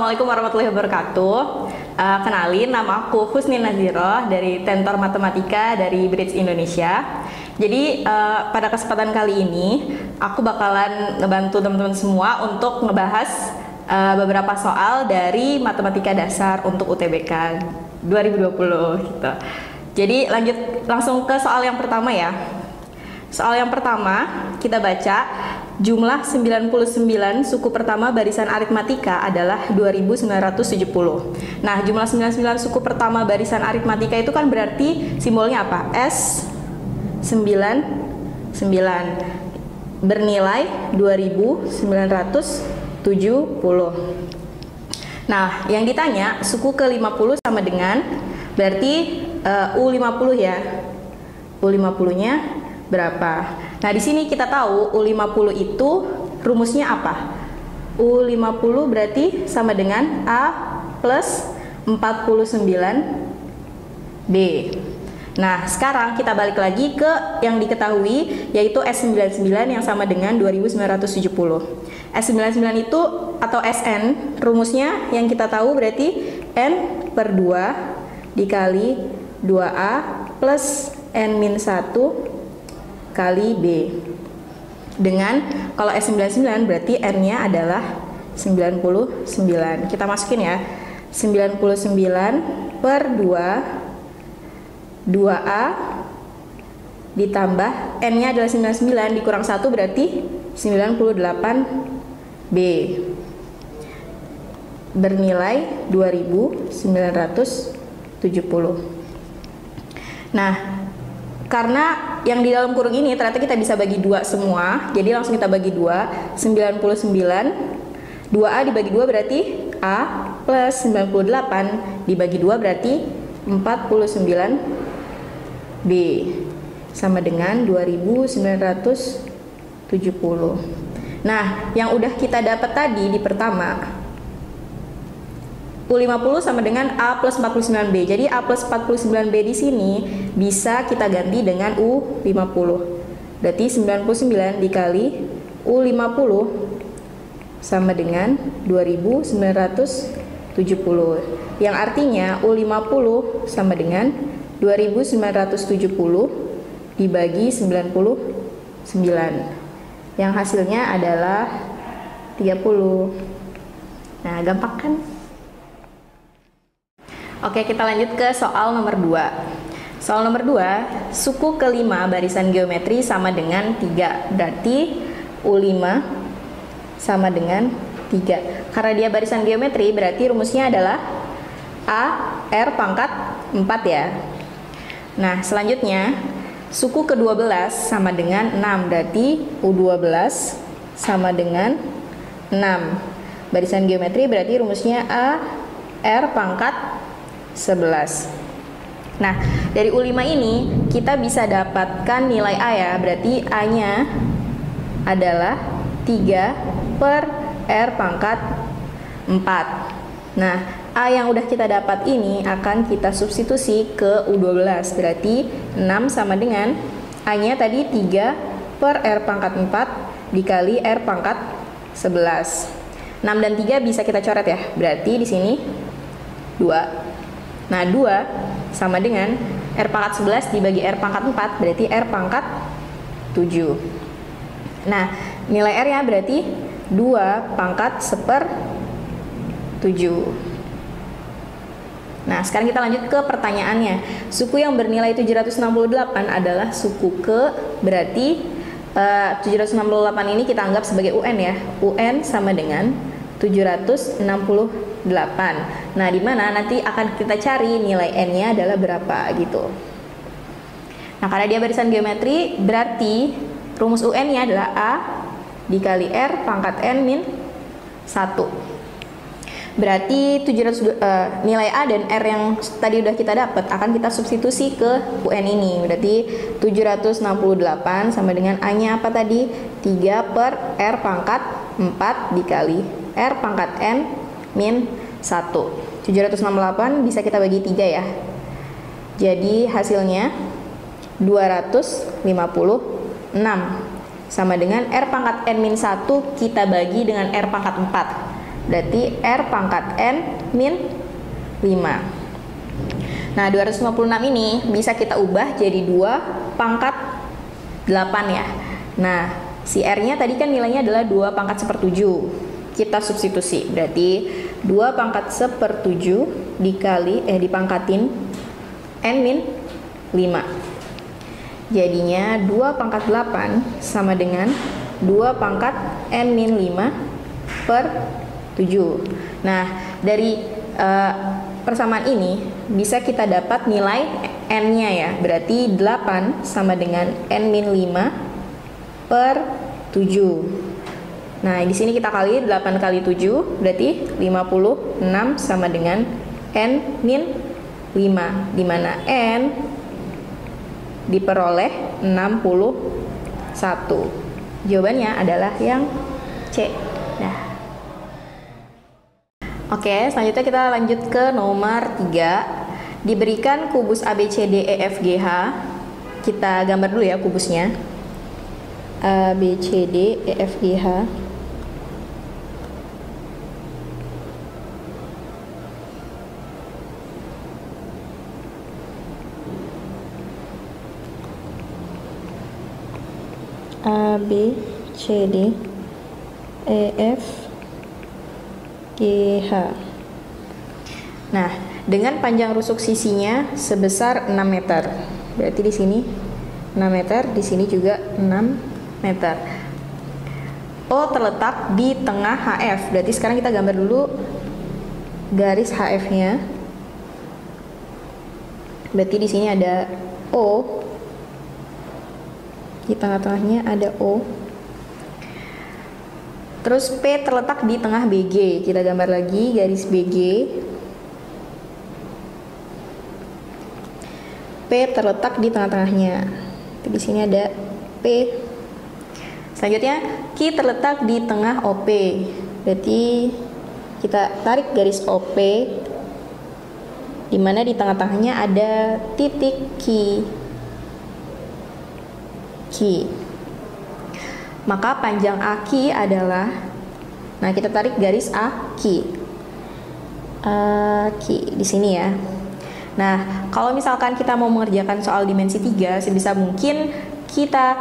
Assalamualaikum warahmatullahi wabarakatuh. Kenalin, nama aku Husni Naziroh dari Tentor Matematika dari Bridge Indonesia. Jadi pada kesempatan kali ini aku bakalan ngebantu teman-teman semua untuk ngebahas beberapa soal dari Matematika Dasar untuk UTBK 2020 gitu. Jadi langsung ke soal yang pertama ya. Soal yang pertama kita baca. Jumlah 99 suku pertama barisan aritmatika adalah 2970. Nah, jumlah 99 suku pertama barisan aritmatika itu kan berarti simbolnya apa? S99 bernilai 2970. Nah, yang ditanya suku ke-50 sama dengan berarti U50 ya. U50-nya berapa? Nah, di sini kita tahu U50 itu rumusnya apa? U50 berarti sama dengan A plus 49B. Nah, sekarang kita balik lagi ke yang diketahui, yaitu S99 yang sama dengan 2970. S99 itu atau Sn, rumusnya yang kita tahu berarti N per 2 dikali 2A plus N-1 kali B. Dengan kalau S99 berarti N-nya adalah 99. Kita masukin ya. 99 per 2A ditambah N-nya adalah 99 dikurang 1 berarti 98B. Bernilai 2970. Nah, karena yang di dalam kurung ini ternyata kita bisa bagi dua semua, jadi langsung kita bagi dua. 99 2A dibagi 2 berarti A plus 98 dibagi 2 berarti 49B sama dengan 2970. Nah, yang udah kita dapat tadi di pertama, U50 sama dengan A plus 49B. Jadi A plus 49B di sini bisa kita ganti dengan U50. Berarti 99 dikali U50 sama dengan 2970. Yang artinya U50 sama dengan 2970 dibagi 99. Yang hasilnya adalah 30. Nah, gampang kan? Oke, kita lanjut ke soal nomor 2. Soal nomor 2, suku kelima barisan geometri sama dengan 3. Berarti U5 sama dengan 3. Karena dia barisan geometri, berarti rumusnya adalah A R pangkat 4 ya. Nah, selanjutnya suku ke-12 sama dengan 6. Berarti U12 sama dengan 6. Barisan geometri berarti rumusnya A R pangkat 11. Nah, dari U5 ini kita bisa dapatkan nilai A ya. Berarti A-nya adalah 3 per R pangkat 4. Nah, A yang udah kita dapat ini akan kita substitusi ke U12. Berarti 6 sama dengan A-nya tadi 3 per R pangkat 4 dikali R pangkat 11. 6 dan 3 bisa kita coret ya. Berarti di sini 2. Nah, 2 sama dengan R pangkat 11 dibagi R pangkat 4 berarti R pangkat 7. Nah, nilai R nya berarti 2 pangkat 1/7. Nah, sekarang kita lanjut ke pertanyaannya. Suku yang bernilai 768 adalah suku ke, berarti 768 ini kita anggap sebagai UN ya. UN sama dengan 768. Nah, di mana nanti akan kita cari nilai N-nya adalah berapa gitu. Nah, karena dia barisan geometri, berarti rumus UN-nya adalah A dikali R pangkat N min 1. Berarti nilai A dan R yang tadi udah kita dapat akan kita substitusi ke UN ini. Berarti 768 sama dengan A-nya apa tadi? 3 per R pangkat 4 dikali R pangkat N min 1. 768 bisa kita bagi 3 ya. Jadi hasilnya 256 sama dengan R pangkat N min 1 kita bagi dengan R pangkat 4. berarti R pangkat N min 5. Nah, 256 ini bisa kita ubah jadi 2 pangkat 8 ya. Nah, si R-nya tadi kan nilainya adalah 2 pangkat 1/7. Kita substitusi, berarti 2 pangkat 1/7 dipangkatin N min 5. Jadinya 2 pangkat 8 sama dengan 2 pangkat N min 5 per 7. Nah, dari persamaan ini bisa kita dapat nilai N-nya ya. Berarti 8 sama dengan N min 5 per 7. Nah, di sini kita kali 8 kali 7 berarti 56 sama dengan N min 5, di mana N diperoleh 61. Jawabannya adalah yang C. Nah. Oke, selanjutnya kita lanjut ke nomor 3. Diberikan kubus ABCD EFGH. Kita gambar dulu ya kubusnya. ABCD EFGH. ABCD EFGH. Nah, dengan panjang rusuk sisinya sebesar 6 meter. Berarti di sini 6 meter, di sini juga 6 meter. O terletak di tengah HF. Berarti sekarang kita gambar dulu garis HF-nya. Berarti di sini ada O. Di tengah-tengahnya ada O. Terus P terletak di tengah BG. Kita gambar lagi garis BG. P terletak di tengah-tengahnya. Di sini ada P. Selanjutnya Q terletak di tengah OP. Berarti kita tarik garis OP, di mana di tengah-tengahnya ada titik Q. Maka panjang AQ adalah, nah kita tarik garis AQ di sini ya. Nah, kalau misalkan kita mau mengerjakan soal dimensi 3, sebisa mungkin kita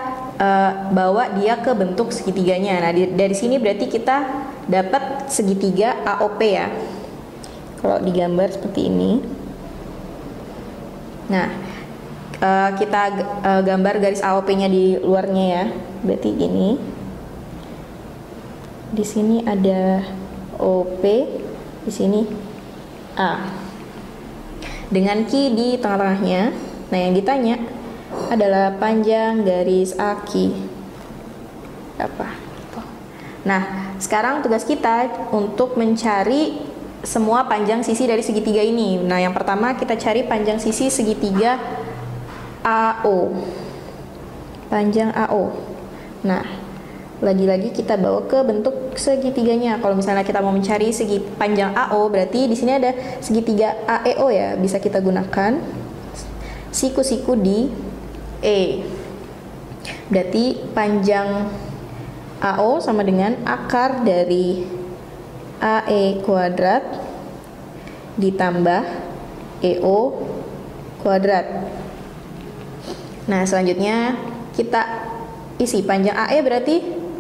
bawa dia ke bentuk segitiganya. Nah, dari sini berarti kita dapat segitiga AOP ya. Kalau digambar seperti ini. Nah, kita gambar garis AOP-nya di luarnya ya. Berarti gini. Di sini ada OP, di sini A. Dengan Q di tengah-tengahnya. Nah, yang ditanya adalah panjang garis AQ apa? Nah, sekarang tugas kita untuk mencari semua panjang sisi dari segitiga ini. Nah, yang pertama kita cari panjang sisi segitiga AO. Panjang AO. Nah, lagi-lagi kita bawa ke bentuk segitiganya. Kalau misalnya kita mau mencari segi panjang AO, berarti di sini ada segitiga AEO ya, bisa kita gunakan siku-siku di E. Berarti panjang AO sama dengan akar dari AE kuadrat ditambah EO kuadrat. Nah, selanjutnya kita isi panjang AE berarti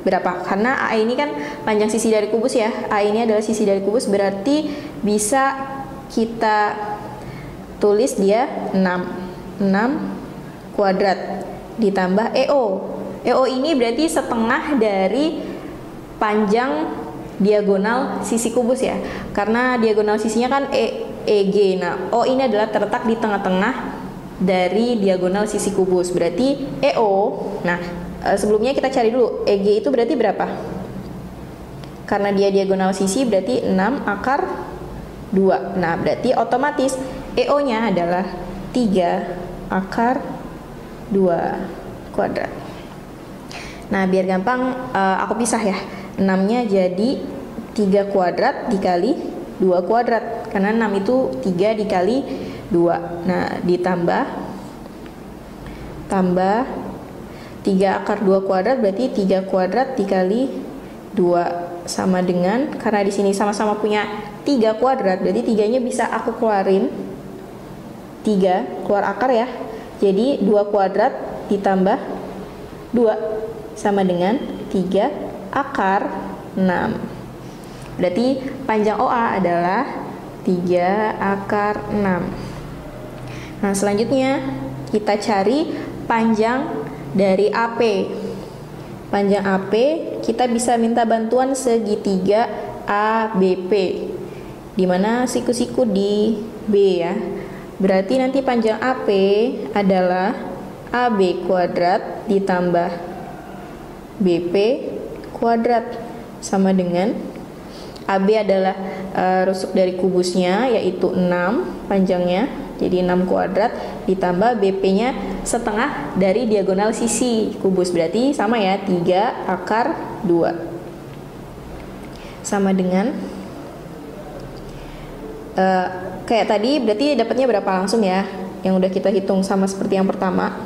berapa? Karena AE ini kan panjang sisi dari kubus ya. AE ini adalah sisi dari kubus, berarti bisa kita tulis dia 6 kuadrat ditambah EO. EO ini berarti setengah dari panjang diagonal sisi kubus ya. Karena diagonal sisinya kan EG. Nah, O ini adalah terletak di tengah-tengah dari diagonal sisi kubus. Berarti EO. Nah, sebelumnya kita cari dulu EG itu berarti berapa? Karena dia diagonal sisi berarti 6 akar 2. Nah, berarti otomatis EO-nya adalah 3 akar 2 kuadrat. Nah, biar gampang aku pisah ya. 6-nya jadi 3 kuadrat dikali 2 kuadrat. Karena 6 itu 3 dikali 2. Nah, ditambah 3 akar 2 kuadrat berarti 3 kuadrat dikali 2 sama dengan, karena di sini sama-sama punya 3 kuadrat, berarti 3-nya bisa aku keluarin. 3 keluar akar ya. Jadi 2 kuadrat ditambah 2 sama dengan 3 akar 6. Berarti panjang OA adalah 3 akar 6. Nah, selanjutnya kita cari panjang dari AP. Panjang AP kita bisa minta bantuan segitiga ABP, dimana siku-siku di B ya. Berarti nanti panjang AP adalah AB kuadrat ditambah BP kuadrat sama dengan AB adalah rusuk dari kubusnya, yaitu 6 panjangnya, jadi 6 kuadrat ditambah BP-nya setengah dari diagonal sisi kubus, berarti sama ya, 3 akar 2 sama dengan kayak tadi, berarti dapatnya berapa langsung ya, yang udah kita hitung sama seperti yang pertama.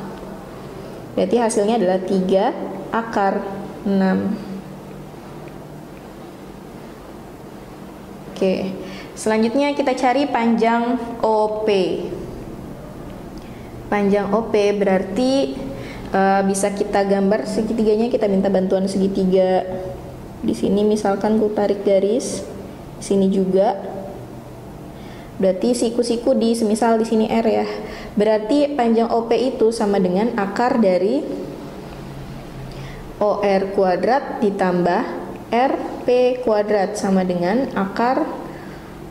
Berarti hasilnya adalah 3 akar 6. Oke, selanjutnya kita cari panjang OP. Panjang OP berarti bisa kita gambar segitiganya, kita minta bantuan segitiga. Di sini misalkan ku tarik garis, di sini juga. Berarti siku-siku di semisal di sini R ya. Berarti panjang OP itu sama dengan akar dari OR kuadrat ditambah RP kuadrat sama dengan akar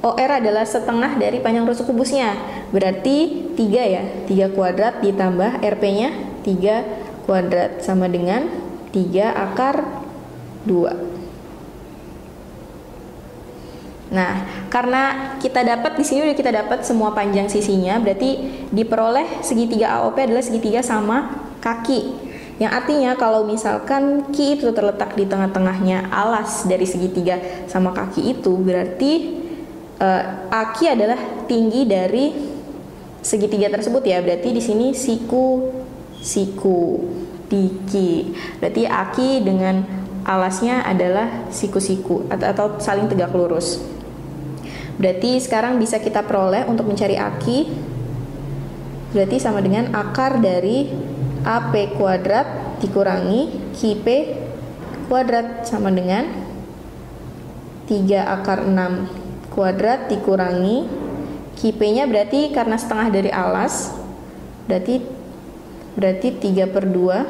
OR adalah setengah dari panjang rusuk kubusnya. Berarti 3 ya. 3 kuadrat ditambah RP-nya 3 kuadrat sama dengan 3 akar 2. Nah, karena kita dapat di sini udah kita dapat semua panjang sisinya, berarti diperoleh segitiga AOP adalah segitiga sama kaki. Yang artinya kalau misalkan Ki itu terletak di tengah-tengahnya alas dari segitiga sama kaki itu, berarti Aki adalah tinggi dari segitiga tersebut ya. Berarti di sini siku di Ki. Berarti Aki dengan alasnya adalah siku-siku atau saling tegak lurus. Berarti sekarang bisa kita peroleh untuk mencari Aki, berarti sama dengan akar dari AP kuadrat dikurangi QP kuadrat sama dengan 3 akar 6 kuadrat dikurangi QP-nya, berarti karena setengah dari alas, berarti 3/2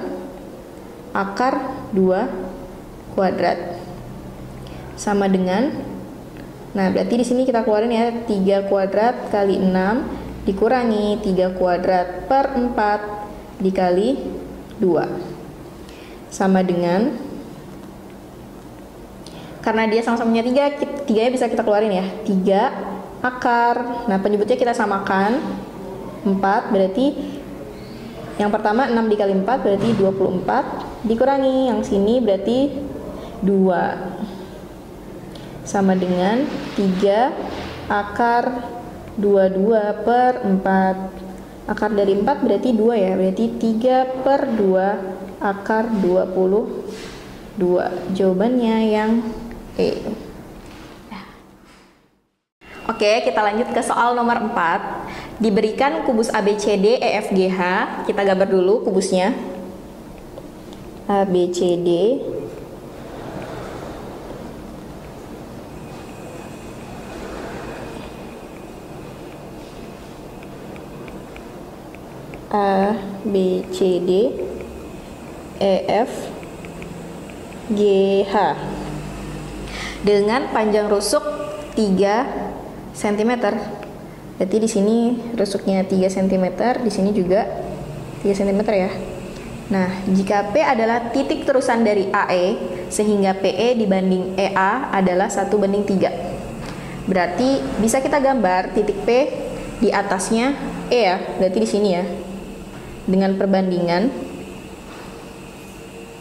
akar 2 kuadrat sama dengan, nah berarti di sini kita keluarin ya, 3 kuadrat kali 6 dikurangi 3 kuadrat per 4 dikali 2 sama dengan, karena dia sama-sama punya 3, 3 nya bisa kita keluarin ya, 3 akar, nah penyebutnya kita samakan 4, berarti yang pertama 6 dikali 4 berarti 24 dikurangi yang sini berarti 2 sama dengan 3 akar 22 per 4. Akar dari 4 berarti 2 ya, berarti 3/2 akar 22. Jawabannya yang E. Oke, kita lanjut ke soal nomor 4. Diberikan kubus ABCD EFGH, kita gambar dulu kubusnya. ABCD A, B, C, D, E, F, G, H dengan panjang rusuk 3 cm. Berarti di sini rusuknya 3 cm, di sini juga 3 cm ya. Nah, jika P adalah titik terusan dari AE, sehingga PE dibanding EA adalah 1/3. Berarti bisa kita gambar titik P di atasnya E ya, berarti di sini ya. Dengan perbandingan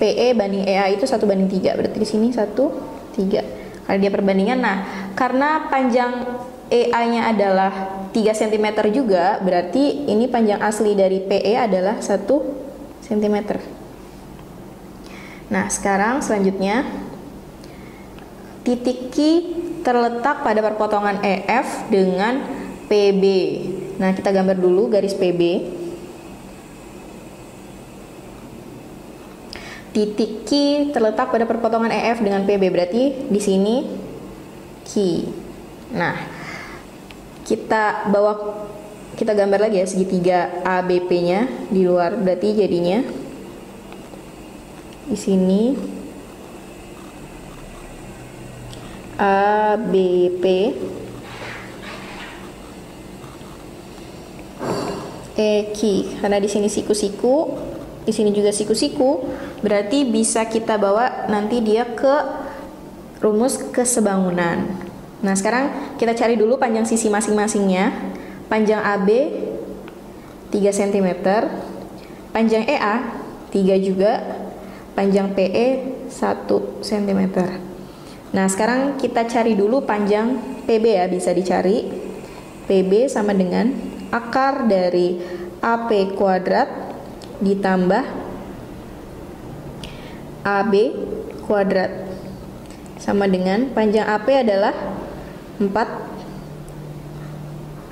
PE banding EA itu 1/3, berarti di sini 1/3. Kalau dia perbandingan, nah karena panjang EA-nya adalah 3 cm juga, berarti ini panjang asli dari PE adalah 1 cm. Nah, sekarang selanjutnya titik Q terletak pada perpotongan EF dengan PB. Nah, kita gambar dulu garis PB. Titik Q terletak pada perpotongan EF dengan PB, berarti di sini Q. Nah, kita gambar lagi ya segitiga ABP-nya di luar, berarti jadinya di sini ABP EQ, karena di sini siku-siku, di sini juga siku-siku, berarti bisa kita bawa nanti dia ke rumus kesebangunan. Nah, sekarang kita cari dulu panjang sisi masing-masingnya. Panjang AB 3 cm, panjang EA 3 juga, panjang PE 1 cm. Nah, sekarang kita cari dulu panjang PB ya, bisa dicari. PB sama dengan akar dari AP kuadrat ditambah AB kuadrat sama dengan panjang AP adalah 4,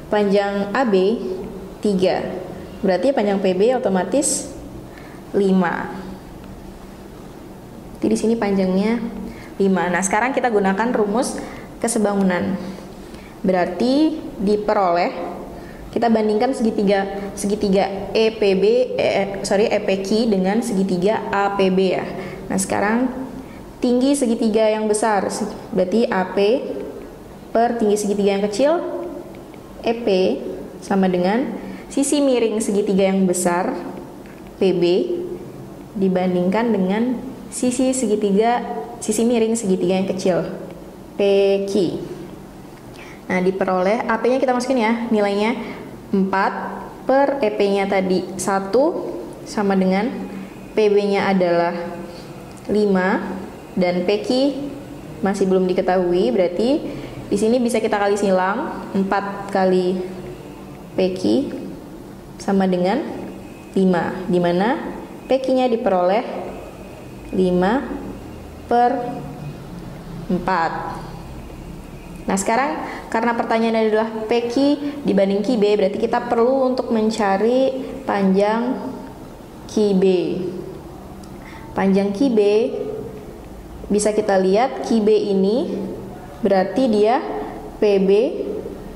panjang AB 3, berarti panjang PB otomatis 5. Jadi di sini panjangnya 5. Nah, sekarang kita gunakan rumus kesebangunan. Berarti diperoleh, kita bandingkan segitiga EPQ dengan segitiga APB ya. Nah, sekarang tinggi segitiga yang besar, berarti AP per tinggi segitiga yang kecil EP sama dengan sisi miring segitiga yang besar PB dibandingkan dengan sisi miring segitiga yang kecil PQ. Nah, diperoleh AP-nya kita masukin ya, nilainya 4 per EP-nya tadi 1 sama dengan PB-nya adalah 5 dan PQ masih belum diketahui, berarti di sini bisa kita kali silang, 4 kali PQ sama dengan 5, di mana PQ-nya diperoleh 5 per 4. Nah, sekarang karena pertanyaannya adalah PQ dibanding QB, berarti kita perlu untuk mencari panjang QB. Panjang QB bisa kita lihat, QB ini berarti dia PB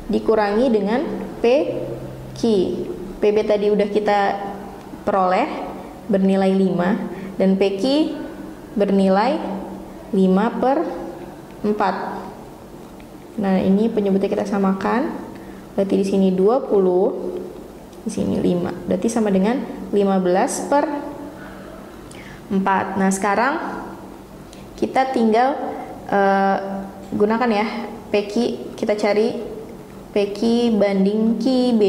dikurangi dengan PQ. PB tadi udah kita peroleh bernilai 5 dan PQ bernilai 5 per 4. Nah, ini penyebutnya kita samakan. Berarti di sini 20, di sini 5. Berarti sama dengan 15 per 4. Nah, sekarang kita tinggal gunakan ya PQ, kita cari PQ banding QB,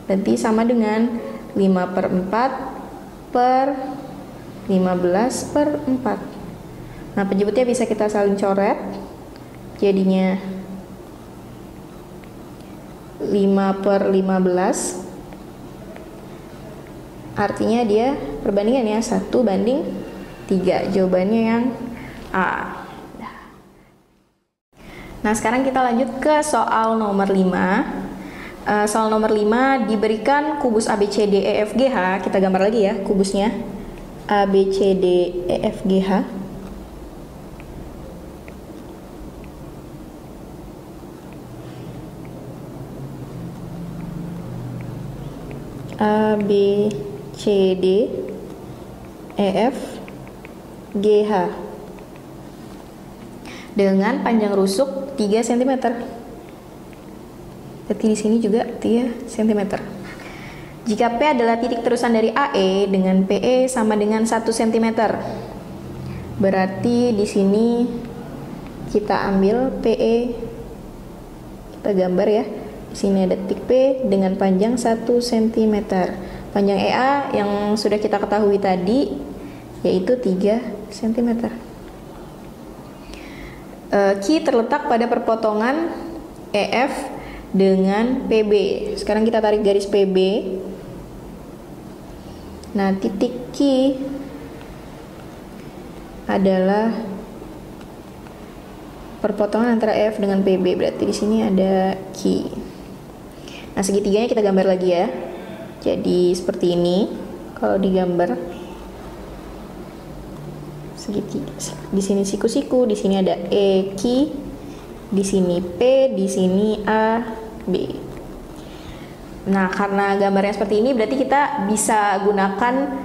berarti sama dengan 5 per 4 per 15 per 4. Nah, penyebutnya bisa kita saling coret, jadinya 5 per 15, artinya dia perbandingannya 1 banding 3, jawabannya yang A. Nah, sekarang kita lanjut ke soal nomor 5. Soal nomor 5 diberikan kubus ABCDEFGH. Kita gambar lagi ya kubusnya. ABCDEFGH. ABCDEFGH dengan panjang rusuk 3 cm. Berarti di sini juga 3 cm. Jika P adalah titik terusan dari AE dengan PE sama dengan 1 cm. Berarti di sini kita ambil PE, kita gambar ya. Di sini ada titik P dengan panjang 1 cm. Panjang EA yang sudah kita ketahui tadi yaitu 3 cm. Q terletak pada perpotongan EF dengan PB. Sekarang kita tarik garis PB. Nah, titik Q adalah perpotongan antara F dengan PB, berarti di sini ada Q. Nah, segitiganya kita gambar lagi ya. Jadi seperti ini kalau digambar. Segitiga. Di sini siku-siku, di sini ada E, Q, di sini P, di sini A, B. Nah, karena gambarnya seperti ini, berarti kita bisa gunakan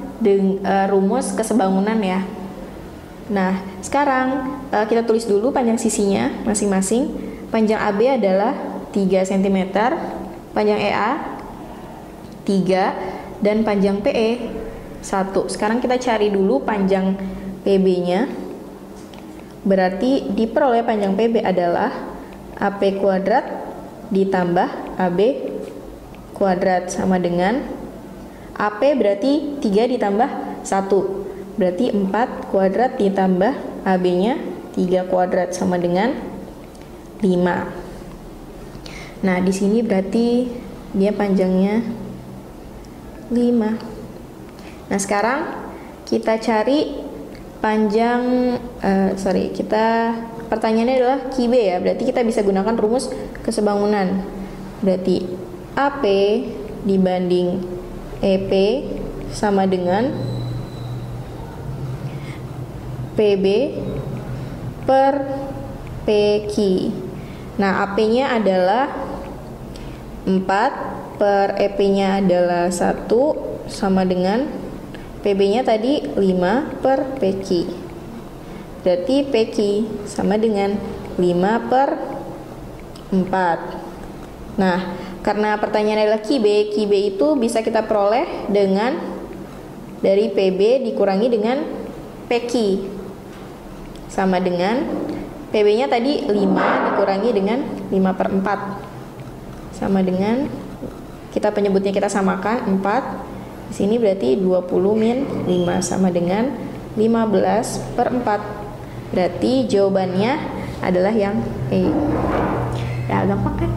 rumus kesebangunan ya. Nah, sekarang kita tulis dulu panjang sisinya masing-masing. Panjang AB adalah 3 cm, panjang EA 3, dan panjang PE 1. Sekarang kita cari dulu panjang PB-nya. Berarti diperoleh panjang PB adalah AP kuadrat ditambah AB kuadrat sama dengan AP berarti 3 ditambah 1. Berarti 4 kuadrat ditambah AB-nya 3 kuadrat sama dengan 5. Nah, di sini berarti dia panjangnya 5. Nah, sekarang kita cari panjang pertanyaannya adalah QB ya. Berarti kita bisa gunakan rumus kesebangunan. Berarti AP dibanding EP sama dengan PB per PQ. Nah, AP-nya adalah 4 per EP-nya adalah 1 sama dengan PB-nya tadi 5 per PQ. Berarti PQ sama dengan 5 per 4. Nah, karena pertanyaan adalah QB itu bisa kita peroleh dengan dari PB dikurangi dengan PQ. Sama dengan PB-nya tadi 5 dikurangi dengan 5 per 4. Sama dengan, kita penyebutnya kita samakan 4. Di sini berarti 20 min 5 sama dengan 15 per 4. Berarti jawabannya adalah yang E. Ya, gampang kan?